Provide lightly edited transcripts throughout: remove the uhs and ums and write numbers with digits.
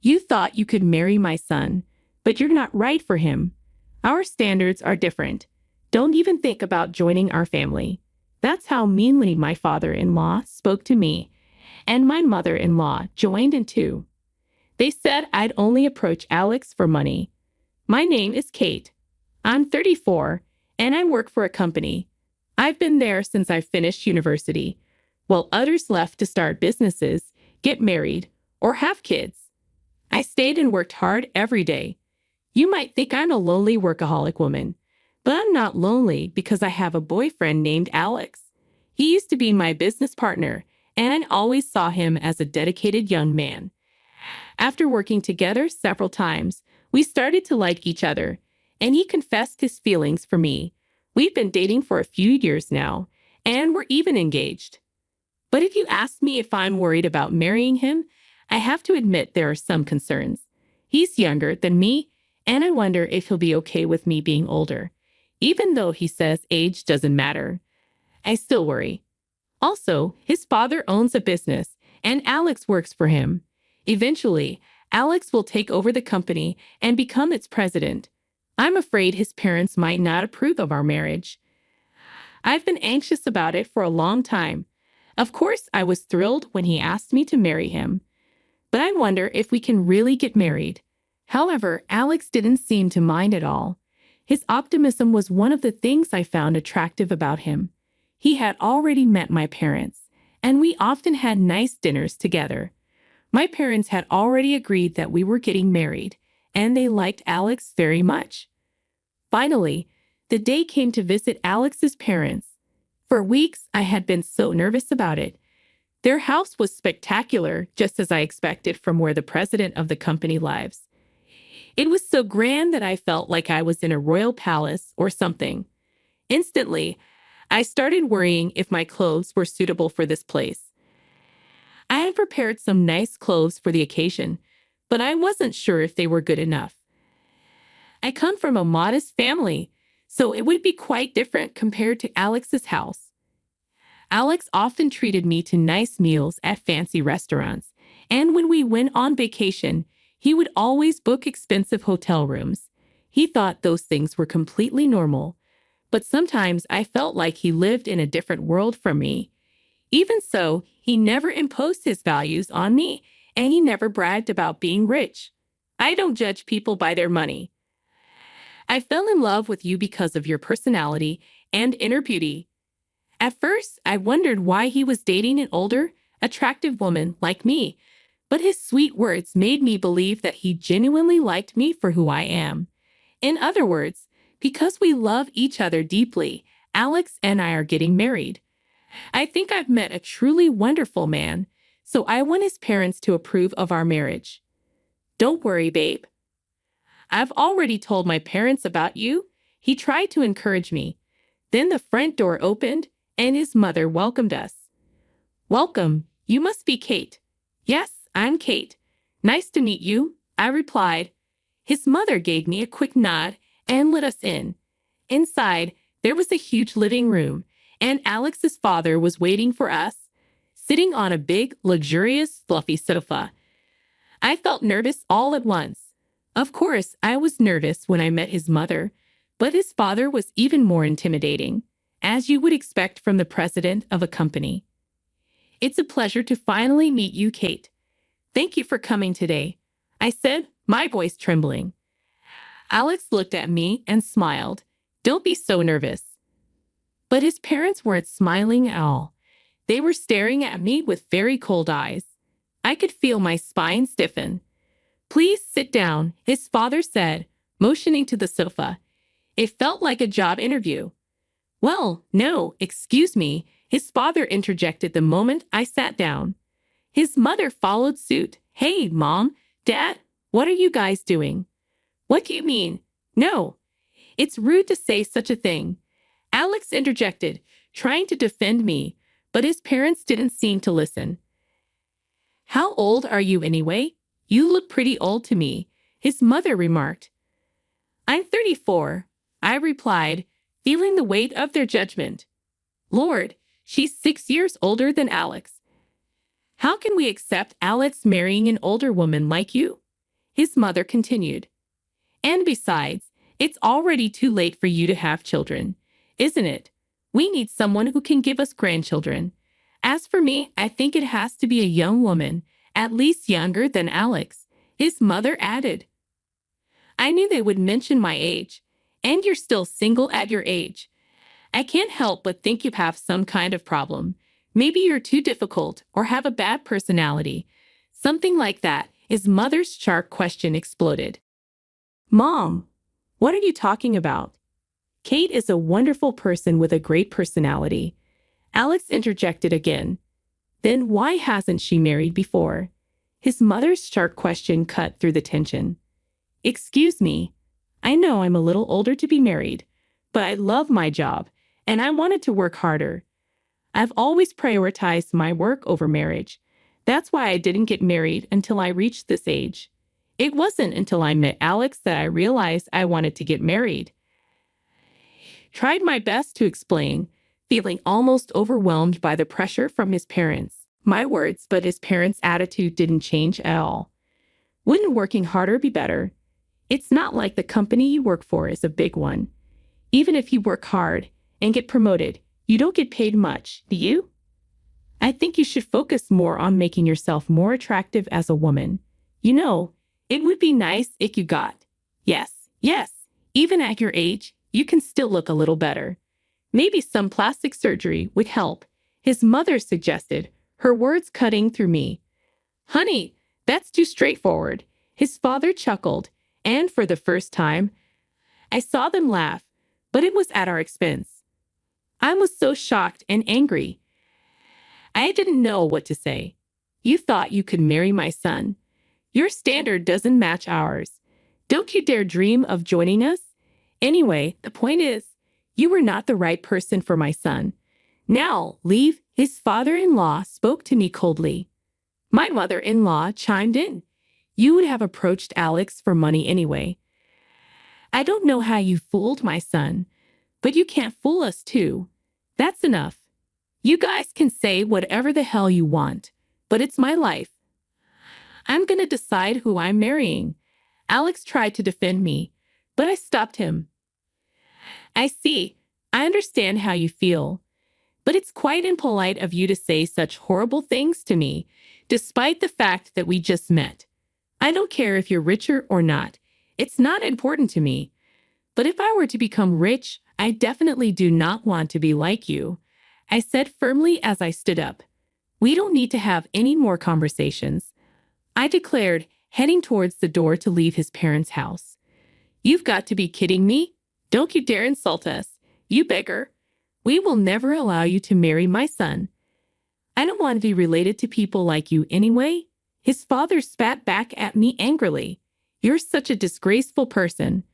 You thought you could marry my son, but you're not right for him. Our standards are different. Don't even think about joining our family." That's how meanly my father-in-law spoke to me, and my mother-in-law joined in too. They said I'd only approach Alex for money. "My name is Kate. I'm 34, and I work for a company. I've been there since I finished university, while others left to start businesses, get married, or have kids. I stayed and worked hard every day. You might think I'm a lonely workaholic woman, but I'm not lonely because I have a boyfriend named Alex. He used to be my business partner, and I always saw him as a dedicated young man. After working together several times, we started to like each other, and he confessed his feelings for me. We've been dating for a few years now, and we're even engaged. But if you ask me if I'm worried about marrying him, I have to admit there are some concerns. He's younger than me, and I wonder if he'll be okay with me being older. Even though he says age doesn't matter, I still worry. Also, his father owns a business, and Alex works for him. Eventually, Alex will take over the company and become its president. I'm afraid his parents might not approve of our marriage. I've been anxious about it for a long time. Of course, I was thrilled when he asked me to marry him. But I wonder if we can really get married." However, Alex didn't seem to mind at all. His optimism was one of the things I found attractive about him. He had already met my parents, and we often had nice dinners together. My parents had already agreed that we were getting married, and they liked Alex very much. Finally, the day came to visit Alex's parents. For weeks, I had been so nervous about it. Their house was spectacular, just as I expected from where the president of the company lives. It was so grand that I felt like I was in a royal palace or something. Instantly, I started worrying if my clothes were suitable for this place. I had prepared some nice clothes for the occasion, but I wasn't sure if they were good enough. I come from a modest family, so it would be quite different compared to Alex's house. Alex often treated me to nice meals at fancy restaurants, and when we went on vacation, he would always book expensive hotel rooms. He thought those things were completely normal, but sometimes I felt like he lived in a different world from me. Even so, he never imposed his values on me, and he never bragged about being rich. I don't judge people by their money. I fell in love with you because of your personality and inner beauty. At first, I wondered why he was dating an older, attractive woman like me, but his sweet words made me believe that he genuinely liked me for who I am. In other words, because we love each other deeply, Alex and I are getting married. I think I've met a truly wonderful man, so I want his parents to approve of our marriage. Don't worry, babe. I've already told my parents about you. He tried to encourage me. Then the front door opened, and his mother welcomed us. "Welcome, you must be Kate." "Yes, I'm Kate. Nice to meet you," I replied. His mother gave me a quick nod and let us in. Inside, there was a huge living room, and Alex's father was waiting for us, sitting on a big, luxurious, fluffy sofa. I felt nervous all at once. Of course, I was nervous when I met his mother, but his father was even more intimidating, as you would expect from the president of a company. "It's a pleasure to finally meet you, Kate. Thank you for coming today," I said, my voice trembling. Alex looked at me and smiled. "Don't be so nervous." But his parents weren't smiling at all. They were staring at me with very cold eyes. I could feel my spine stiffen. "Please sit down," his father said, motioning to the sofa. It felt like a job interview. "Well, no, excuse me," his father interjected the moment I sat down. His mother followed suit. "Hey, Mom, Dad, what are you guys doing?" "What do you mean? No. It's rude to say such a thing," Alex interjected, trying to defend me, but his parents didn't seem to listen. "How old are you anyway? You look pretty old to me," his mother remarked. "I'm 34, I replied, feeling the weight of their judgment. Lord, she's 6 years older than Alex. How can we accept Alex marrying an older woman like you? his mother continued. And besides, it's already too late for you to have children, isn't it? We need someone who can give us grandchildren. As for me, I think it has to be a young woman, at least younger than Alex, his mother added. I knew they would mention my age. And you're still single at your age. I can't help but think you have some kind of problem. Maybe you're too difficult or have a bad personality. Something like that. His mother's sharp question exploded. Mom, what are you talking about? Kate is a wonderful person with a great personality. Alex interjected again. Then why hasn't she married before? His mother's sharp question cut through the tension. Excuse me. I know I'm a little older to be married, but I love my job, and I wanted to work harder. I've always prioritized my work over marriage. That's why I didn't get married until I reached this age. It wasn't until I met Alex that I realized I wanted to get married. Tried my best to explain, feeling almost overwhelmed by the pressure from his parents. My words, but his parents' attitude didn't change at all. Wouldn't working harder be better? It's not like the company you work for is a big one. Even if you work hard and get promoted, you don't get paid much, do you? I think you should focus more on making yourself more attractive as a woman. You know, it would be nice if you got. Yes, even at your age, you can still look a little better. Maybe some plastic surgery would help, his mother suggested, her words cutting through me. Honey, that's too straightforward, his father chuckled, and for the first time, I saw them laugh, but it was at our expense. I was so shocked and angry. I didn't know what to say. You thought you could marry my son. Your standard doesn't match ours. Don't you dare dream of joining us. Anyway, the point is, you were not the right person for my son. Now, leave. His father-in-law spoke to me coldly. My mother-in-law chimed in. You would have approached Alex for money anyway. I don't know how you fooled my son, but you can't fool us too. That's enough. You guys can say whatever the hell you want, but it's my life. I'm gonna decide who I'm marrying. Alex tried to defend me, but I stopped him. I see. I understand how you feel. But it's quite impolite of you to say such horrible things to me, despite the fact that we just met. I don't care if you're richer or not. It's not important to me. But if I were to become rich, I definitely do not want to be like you, I said firmly as I stood up. We don't need to have any more conversations, I declared, heading towards the door to leave his parents' house. You've got to be kidding me. Don't you dare insult us, you beggar. We will never allow you to marry my son. I don't want to be related to people like you anyway. His father spat back at me angrily. You're such a disgraceful person.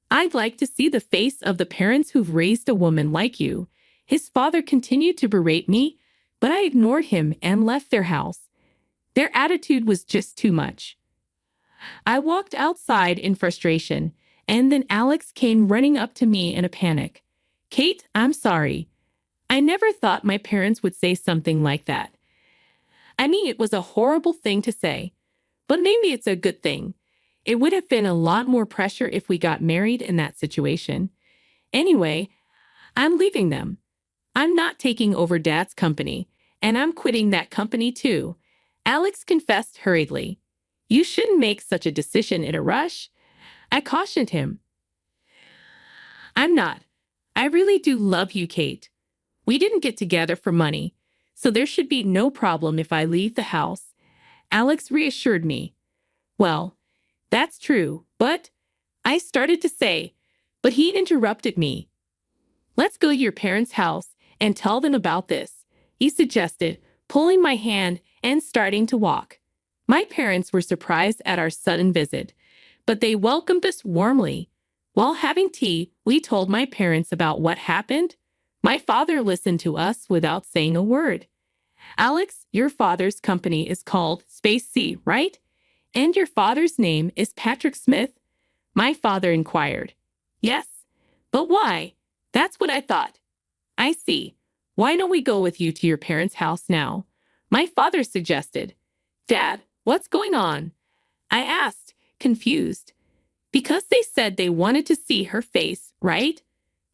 I'd like to see the face of the parents who've raised a woman like you. His father continued to berate me, but I ignored him and left their house. Their attitude was just too much. I walked outside in frustration, and then Alex came running up to me in a panic. Kate, I'm sorry. I never thought my parents would say something like that. I mean, it was a horrible thing to say, but maybe it's a good thing. It would have been a lot more pressure if we got married in that situation. Anyway, I'm leaving them. I'm not taking over Dad's company, and I'm quitting that company too, Alex confessed hurriedly. You shouldn't make such a decision in a rush, I cautioned him. I'm not. I really do love you, Kate. We didn't get together for money, so there should be no problem if I leave the house, Alex reassured me. Well, that's true, but I started to say, but he interrupted me. Let's go to your parents' house and tell them about this, he suggested, pulling my hand and starting to walk. My parents were surprised at our sudden visit, but they welcomed us warmly. While having tea, we told my parents about what happened. My father listened to us without saying a word. Alex, your father's company is called Space C, right? And your father's name is Patrick Smith? My father inquired. Yes, but why? That's what I thought. I see. Why don't we go with you to your parents' house now? My father suggested. Dad, what's going on? I asked, confused. Because they said they wanted to see her face, right?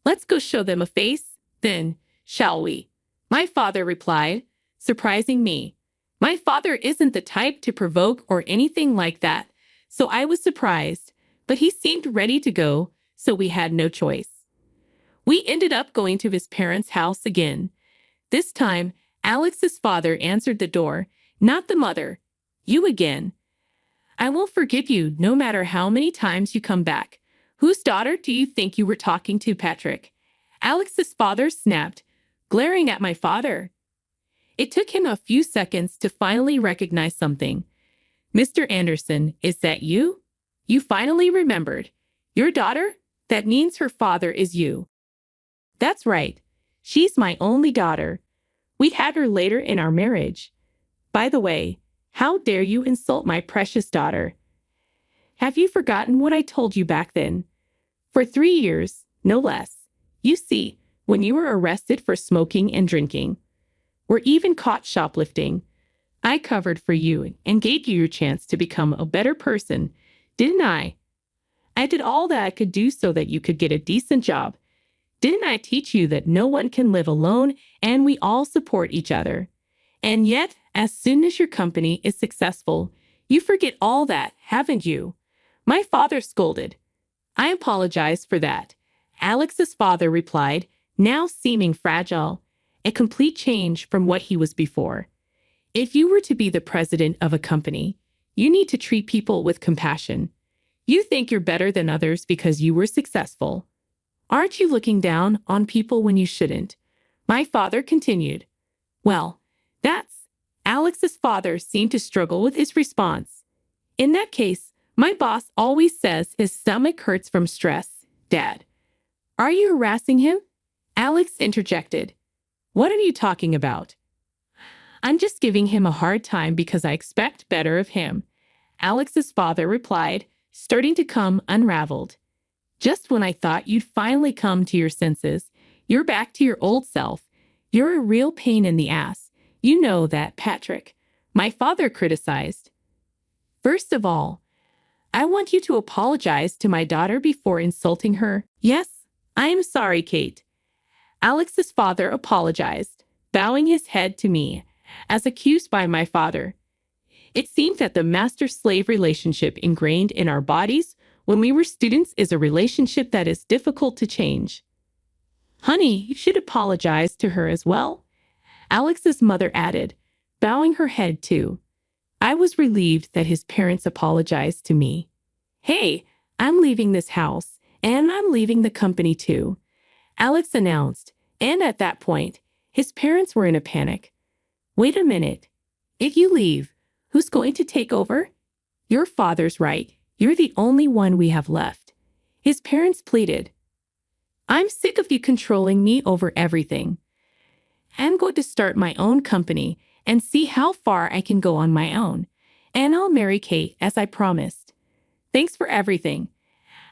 Let's go show them a face, then, shall we? My father replied, surprising me. My father isn't the type to provoke or anything like that, so I was surprised, but he seemed ready to go, so we had no choice. We ended up going to his parents' house again. This time, Alex's father answered the door, not the mother. You again. I won't forgive you no matter how many times you come back. Whose daughter do you think you were talking to, Patrick? Alex's father snapped, glaring at my father. It took him a few seconds to finally recognize something. Mr. Anderson, is that you? You finally remembered. Your daughter? That means her father is you. That's right. She's my only daughter. We had her later in our marriage. By the way, how dare you insult my precious daughter? Have you forgotten what I told you back then? For 3 years, no less. You see, when you were arrested for smoking and drinking, or even caught shoplifting, I covered for you and gave you your chance to become a better person, didn't I? I did all that I could do so that you could get a decent job. Didn't I teach you that no one can live alone and we all support each other? And yet, as soon as your company is successful, you forget all that, haven't you? My father scolded. I apologize for that. Alex's father replied, now seeming fragile, a complete change from what he was before. If you were to be the president of a company, you need to treat people with compassion. You think you're better than others because you were successful. Aren't you looking down on people when you shouldn't? My father continued. Well, that's... Alex's father seemed to struggle with his response. In that case, my boss always says his stomach hurts from stress, Dad. Are you harassing him? Alex interjected. What are you talking about? I'm just giving him a hard time because I expect better of him, Alex's father replied, starting to come unraveled. Just when I thought you'd finally come to your senses, you're back to your old self. You're a real pain in the ass. You know that, Patrick, my father criticized. First of all, I want you to apologize to my daughter before insulting her. Yes, I am sorry, Kate. Alex's father apologized, bowing his head to me, as accused by my father. It seemed that the master-slave relationship ingrained in our bodies when we were students is a relationship that is difficult to change. Honey, you should apologize to her as well, Alex's mother added, bowing her head too. I was relieved that his parents apologized to me. Hey, I'm leaving this house, and I'm leaving the company too, Alex announced, and at that point, his parents were in a panic. Wait a minute. If you leave, who's going to take over? Your father's right. You're the only one we have left. His parents pleaded. I'm sick of you controlling me over everything. I'm going to start my own company and see how far I can go on my own. And I'll marry Kate as I promised. Thanks for everything,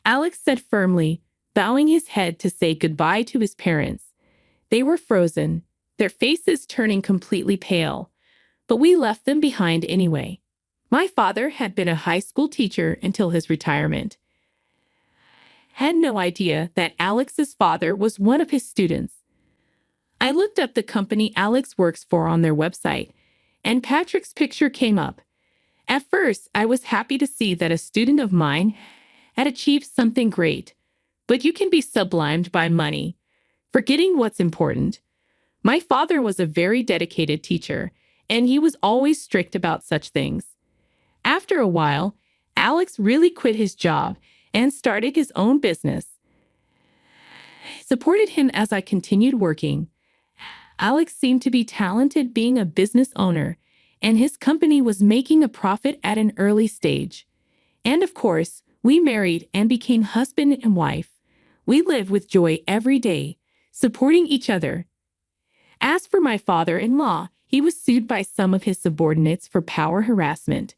Alex said firmly, bowing his head to say goodbye to his parents. They were frozen, their faces turning completely pale, but we left them behind anyway. My father had been a high school teacher until his retirement. Had no idea that Alex's father was one of his students. I looked up the company Alex works for on their website, and Patrick's picture came up. At first, I was happy to see that a student of mine had achieved something great, but you can be sublimed by money, forgetting what's important. My father was a very dedicated teacher, and he was always strict about such things. After a while, Alex really quit his job and started his own business. I supported him as I continued working. Alex seemed to be talented being a business owner, and his company was making a profit at an early stage. And of course, we married and became husband and wife. We live with joy every day, supporting each other. As for my father-in-law, he was sued by some of his subordinates for power harassment.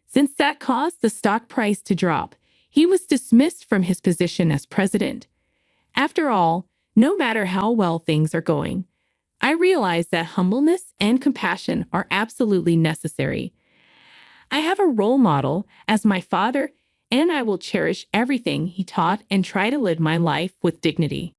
Since that caused the stock price to drop, he was dismissed from his position as president. After all, no matter how well things are going, I realize that humbleness and compassion are absolutely necessary. I have a role model as my father, and I will cherish everything he taught and try to live my life with dignity.